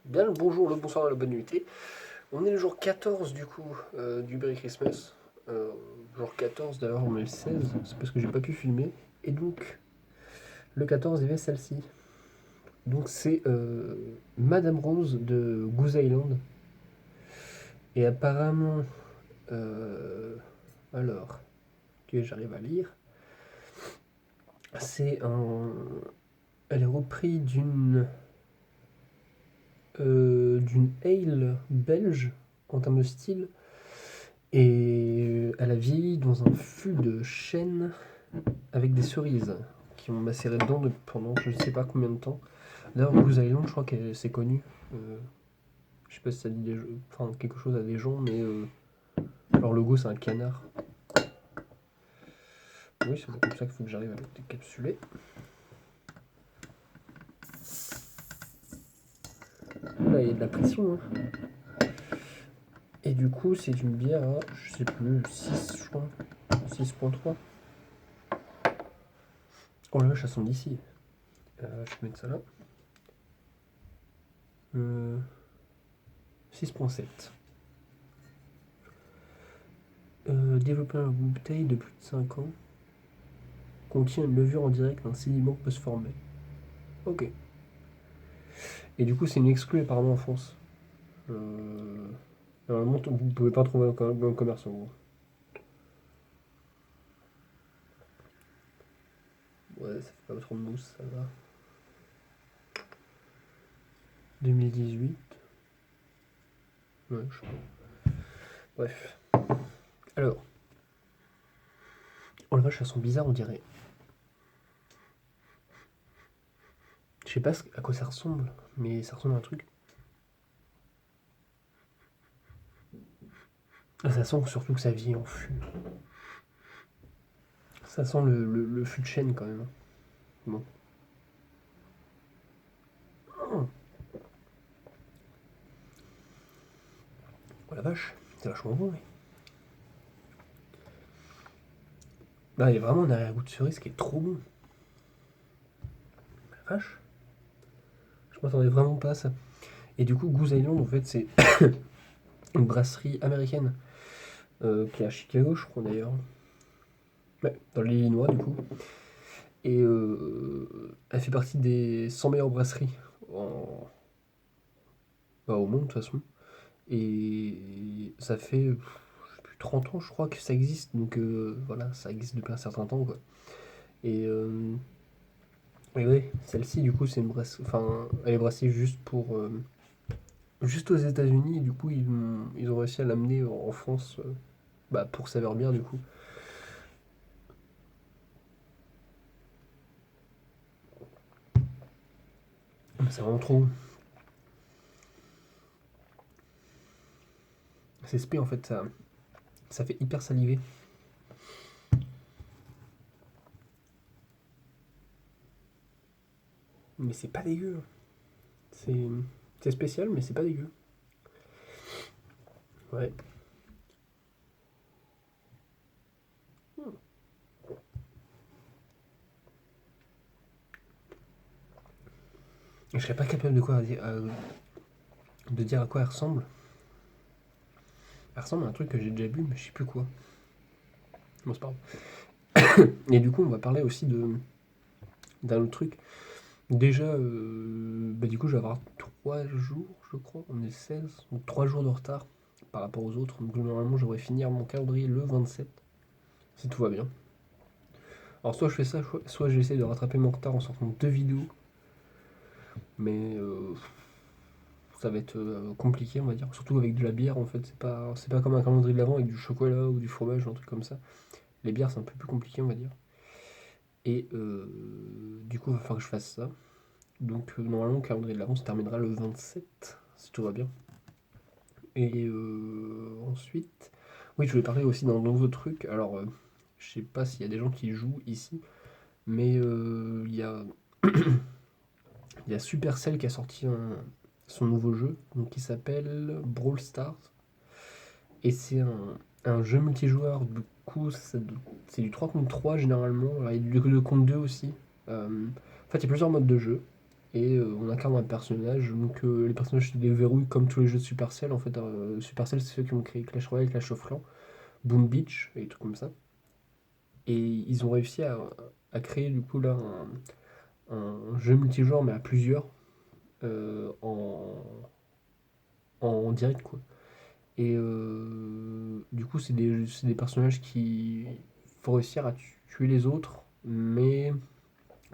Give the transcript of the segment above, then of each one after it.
Bien le bonjour, le bonsoir, la bonne nuitée. On est le jour 14 du coup du Berry Christmas. Jour 14 d'ailleurs, on est le 16, c'est parce que j'ai pas pu filmer. Et donc, le 14 il y avait celle-ci. Donc c'est Madame Rose de Goose Island. Et apparemment, euh, alors, que j'arrive à lire, c'est un. Elle est reprise d'une ale belge en termes de style. Et elle a vieilli dans un fût de chêne avec des cerises qui ont macéré dedans pendant je ne sais pas combien de temps. D'ailleurs, Goose Island, je crois que c'est connu. Euh, je sais pas si ça dit enfin, quelque chose à des gens, mais leur logo c'est un canard. Oui, c'est comme ça qu'il faut que j'arrive à le décapsuler. Là, il y a de la pression. Hein. Et du coup, c'est une bière à, je sais plus, 6, je crois. 6,3. Oh la vache, elles sont d'ici. Je vais mettre ça là. 6,7. Développer un bouteille de plus de 5 ans contient une levure en direct d'un sédiment peut se former. Ok. Et du coup, c'est une exclue apparemment en France. Normalement, vous pouvez pas trouver dans le commerce en gros. Ouais, ça fait pas trop de mousse, ça va. 2018. Ouais, je sais pas. Bref. Alors. Oh la vache, elles sont bizarres, on dirait. Je sais pas à quoi ça ressemble, mais ça ressemble à un truc. Ah, ça sent surtout que ça vieillit en fût. Ça sent le fût de chêne quand même. Hein. Bon. Oh, oh la vache, c'est vachement bon, oui. Bah, il y a vraiment un arrière-goût de cerise qui est trop bon. La vache. Je m'attendais vraiment pas à ça. Et du coup, Goose Island, en fait, c'est une brasserie américaine qui est à Chicago, je crois d'ailleurs. Ouais, dans l'Illinois, du coup. Et elle fait partie des 100 meilleures brasseries au monde, de toute façon. Et ça fait je sais plus, 30 ans, je crois, que ça existe. Donc voilà, ça existe depuis un certain temps, quoi. Et, euh, et ouais, celle-ci, du coup, c'est une brasserie. Enfin, elle est brassée juste juste aux États-Unis. Et du coup, ils ont réussi à l'amener en France bah, pour sa bière, du coup. C'est vraiment trop bon. C'est spé en fait, ça fait hyper saliver. Mais c'est pas dégueu. C'est c'est spécial, mais c'est pas dégueu. Ouais. Je serais pas capable de dire à quoi elle ressemble. Elle ressemble à un truc que j'ai déjà bu, mais je sais plus quoi. Bon, c'est pas grave. Et du coup, on va parler aussi d'un autre truc. Déjà, bah, du coup, je vais avoir 3 jours, je crois. On est 16, donc 3 jours de retard par rapport aux autres. Donc normalement, j'aurais finir mon calendrier le 27, si tout va bien. Alors, soit je fais ça, soit j'essaie de rattraper mon retard en sortant 2 vidéos. Mais ça va être compliqué, on va dire. Surtout avec de la bière, en fait. C'est pas comme un calendrier de l'avant avec du chocolat ou du fromage ou un truc comme ça. Les bières, c'est un peu plus compliqué, on va dire. Et du coup, il va falloir que je fasse ça. Donc, normalement, le calendrier de l'avant se terminera le 27, si tout va bien. Et ensuite, oui, je voulais parler aussi d'un nouveau truc. Alors, je sais pas s'il y a des gens qui jouent ici, mais il y a Supercell qui a sorti son nouveau jeu, donc qui s'appelle Brawl Stars. Et c'est un jeu multijoueur, du coup, c'est du 3 contre 3 généralement. Alors, il y a du 2 contre 2 aussi. En fait, il y a plusieurs modes de jeu. Et on incarne un personnage, donc les personnages se déverrouillent comme tous les jeux de Supercell. En fait, Supercell, c'est ceux qui ont créé Clash Royale, Clash of Clans, Boom Beach et des trucs comme ça. Et ils ont réussi à créer du coup là un jeu multijoueur, mais à plusieurs, en direct quoi. Et du coup, c'est des personnages qui faut réussir à tuer les autres, mais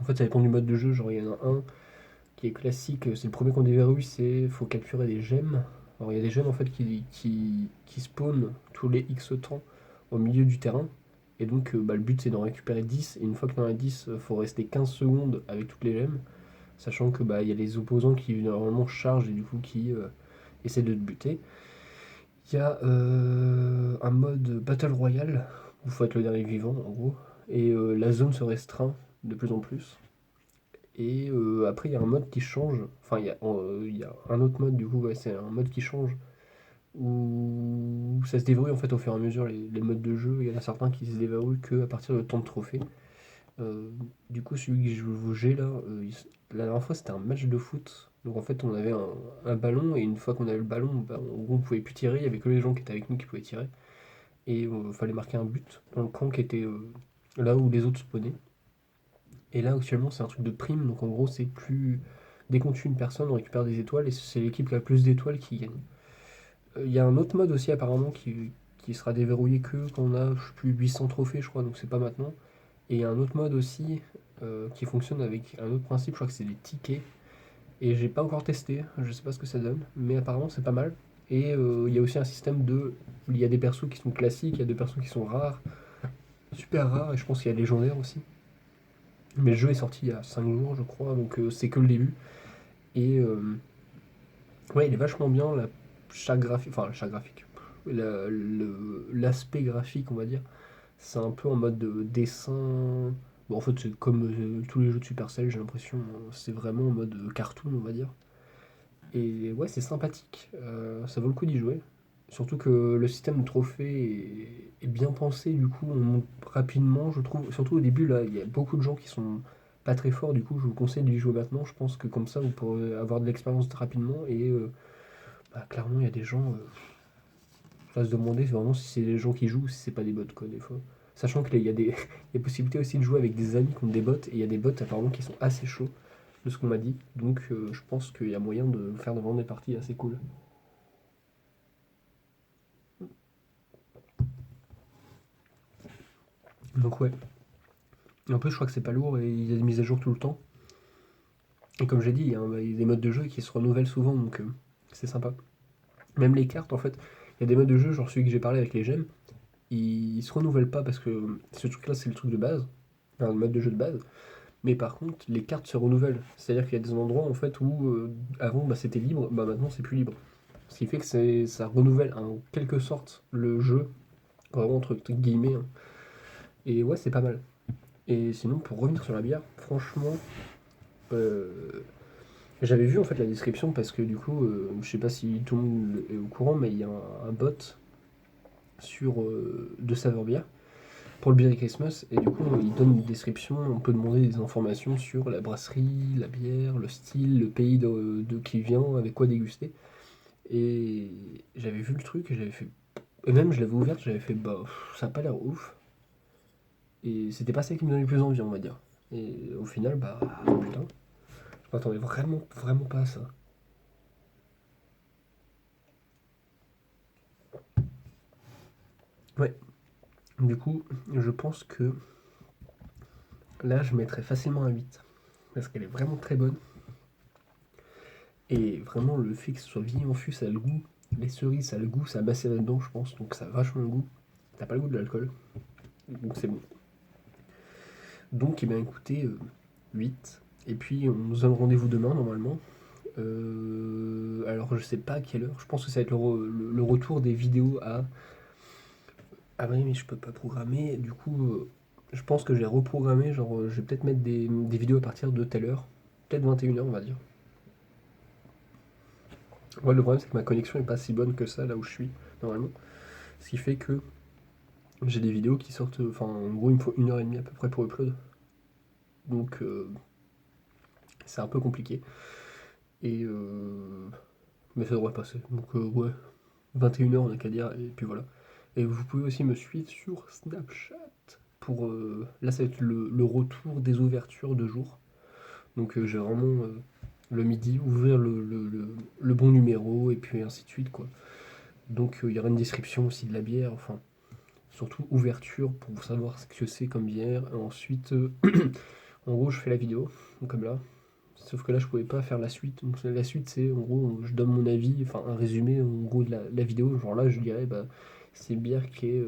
en fait, ça dépend du mode de jeu. Genre, il y en a un qui est classique, c'est le premier qu'on déverrouille, c'est faut capturer des gemmes. Alors, il y a des gemmes en fait qui spawnent tous les X temps au milieu du terrain. Et donc, bah, le but c'est d'en récupérer 10. Et une fois que tu en as 10, faut rester 15 secondes avec toutes les gemmes. Sachant que bah, il y a les opposants qui normalement chargent et du coup qui essaient de te buter. Il y a un mode Battle Royale où il faut être le dernier vivant en gros. Et la zone se restreint de plus en plus. Et après, il y a un mode qui change. Enfin, il y a un autre mode, du coup, ouais, c'est un mode qui change. Où ça se déverrouille en fait au fur et à mesure les modes de jeu. Il y en a certains qui se déverrouillent qu'à partir de temps de trophée. Euh, du coup, celui que je vous j'ai là, la dernière fois c'était un match de foot. Donc en fait, on avait un ballon et une fois qu'on avait le ballon, bah, en gros, on pouvait plus tirer. Il y avait que les gens qui étaient avec nous qui pouvaient tirer. Et il fallait marquer un but dans le camp qui était là où les autres spawnaient. Et là, actuellement, c'est un truc de prime. Donc en gros, c'est plus. Dès qu'on tue une personne, on récupère des étoiles et c'est l'équipe qui a le plus d'étoiles qui gagne. Il y a un autre mode aussi, apparemment, qui sera déverrouillé que quand on a, je sais plus, 800 trophées, je crois, donc c'est pas maintenant. Et il y a un autre mode aussi qui fonctionne avec un autre principe, je crois que c'est des tickets. Et j'ai pas encore testé, je sais pas ce que ça donne, mais apparemment c'est pas mal. Et il y a aussi un système de. Il y a des persos qui sont classiques, il y a des persos qui sont rares, super rares, et je pense qu'il y a légendaire aussi. Mais le jeu est sorti il y a 5 jours, je crois, donc c'est que le début. Et ouais, il est vachement bien, chaque graphique, l'aspect graphique, on va dire, c'est un peu en mode de dessin. Bon, en fait, c'est comme tous les jeux de Supercell, j'ai l'impression, c'est vraiment en mode cartoon, on va dire. Et ouais, c'est sympathique, ça vaut le coup d'y jouer. Surtout que le système de trophée est bien pensé, du coup, on monte rapidement, je trouve. Surtout au début, là, il y a beaucoup de gens qui sont pas très forts, du coup, je vous conseille d'y jouer maintenant. Je pense que comme ça, vous pourrez avoir de l'expérience rapidement. Et bah, clairement, il y a des gens, faut se demander vraiment si c'est des gens qui jouent ou si c'est pas des bots, quoi, des fois. Sachant qu'il y a il y a possibilité aussi de jouer avec des amis contre des bots, et il y a des bots apparemment qui sont assez chauds, de ce qu'on m'a dit. Donc je pense qu'il y a moyen de faire vraiment des parties assez cool. Donc ouais. En plus, je crois que c'est pas lourd et il y a des mises à jour tout le temps. Et comme j'ai dit, il y a des modes de jeu qui se renouvellent souvent, donc c'est sympa. Même les cartes, en fait, il y a des modes de jeu, genre celui que j'ai parlé avec les gemmes, ils se renouvellent pas parce que ce truc-là, c'est le truc de base, enfin, le mode de jeu de base. Mais par contre, les cartes se renouvellent. C'est-à-dire qu'il y a des endroits en fait où avant bah, c'était libre, bah maintenant c'est plus libre. Ce qui fait que ça renouvelle en quelque sorte le jeu, vraiment entre guillemets, hein. Et ouais, c'est pas mal. Et sinon, pour revenir sur la bière, franchement, euh, j'avais vu en fait la description parce que du coup, je sais pas si tout le monde est au courant, mais il y a un bot sur de saveur bière pour le Beer Christmas et du coup il donne une description, on peut demander des informations sur la brasserie, la bière, le style, le pays de qui vient, avec quoi déguster. Et j'avais vu le truc et j'avais fait. Et même je l'avais ouverte, j'avais fait bah ça a pas l'air ouf. Et c'était pas ça qui me donnait le plus envie on va dire. Et au final bah putain, je m'attendais vraiment vraiment pas à ça. Ouais, du coup je pense que là je mettrais facilement un 8 parce qu'elle est vraiment très bonne. Et vraiment, le fait que ce soit vieilli en fût, ça a le goût. Les cerises, ça a le goût, ça a macéré dedans, je pense, donc ça a vachement le goût. T'as pas le goût de l'alcool, donc c'est bon. Donc, eh bien, écoutez, 8. Et puis, on se donne rendez-vous demain, normalement. Alors, je sais pas à quelle heure. Je pense que ça va être le retour des vidéos à. Ah oui, mais je peux pas programmer. Du coup, je pense que je vais reprogrammer. Genre, je vais peut-être mettre des vidéos à partir de telle heure. Peut-être 21h, on va dire. Ouais, le problème, c'est que ma connexion est pas si bonne que ça, là où je suis, normalement. Ce qui fait que j'ai des vidéos qui sortent, enfin en gros il me faut 1h30 à peu près pour upload. Donc c'est un peu compliqué. Et mais ça devrait passer. Donc ouais, 21h on a qu'à dire, et puis voilà. Et vous pouvez aussi me suivre sur Snapchat pour... là ça va être le retour des ouvertures de jour. Donc j'ai vraiment le midi, ouvrir le bon numéro, et puis ainsi de suite, quoi. Donc il y aura une description aussi de la bière, enfin, surtout ouverture pour savoir ce que c'est comme bière. Et ensuite, en gros, je fais la vidéo, comme là. Sauf que là, je pouvais pas faire la suite. Donc la suite, c'est en gros, je donne mon avis, enfin un résumé en gros de la vidéo. Genre là, je dirais, bah, c'est une bière qui est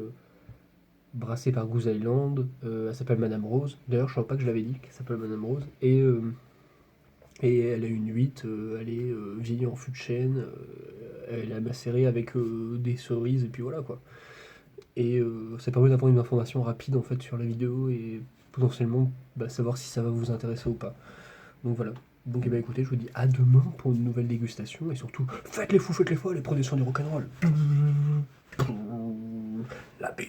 brassée par Goose Island. Elle s'appelle Madame Rose. D'ailleurs, je crois pas que je l'avais dit qu'elle s'appelle Madame Rose. Et elle a une 8, elle est vieillie en fût de chêne, elle est macérée avec des cerises, et puis voilà quoi. Et ça permet d'avoir une information rapide en fait sur la vidéo et potentiellement bah, savoir si ça va vous intéresser ou pas. Donc voilà. Donc eh ben, écoutez, je vous dis à demain pour une nouvelle dégustation et surtout faites les fous, faites les folles et prenez soin du rock'n'roll. La bise.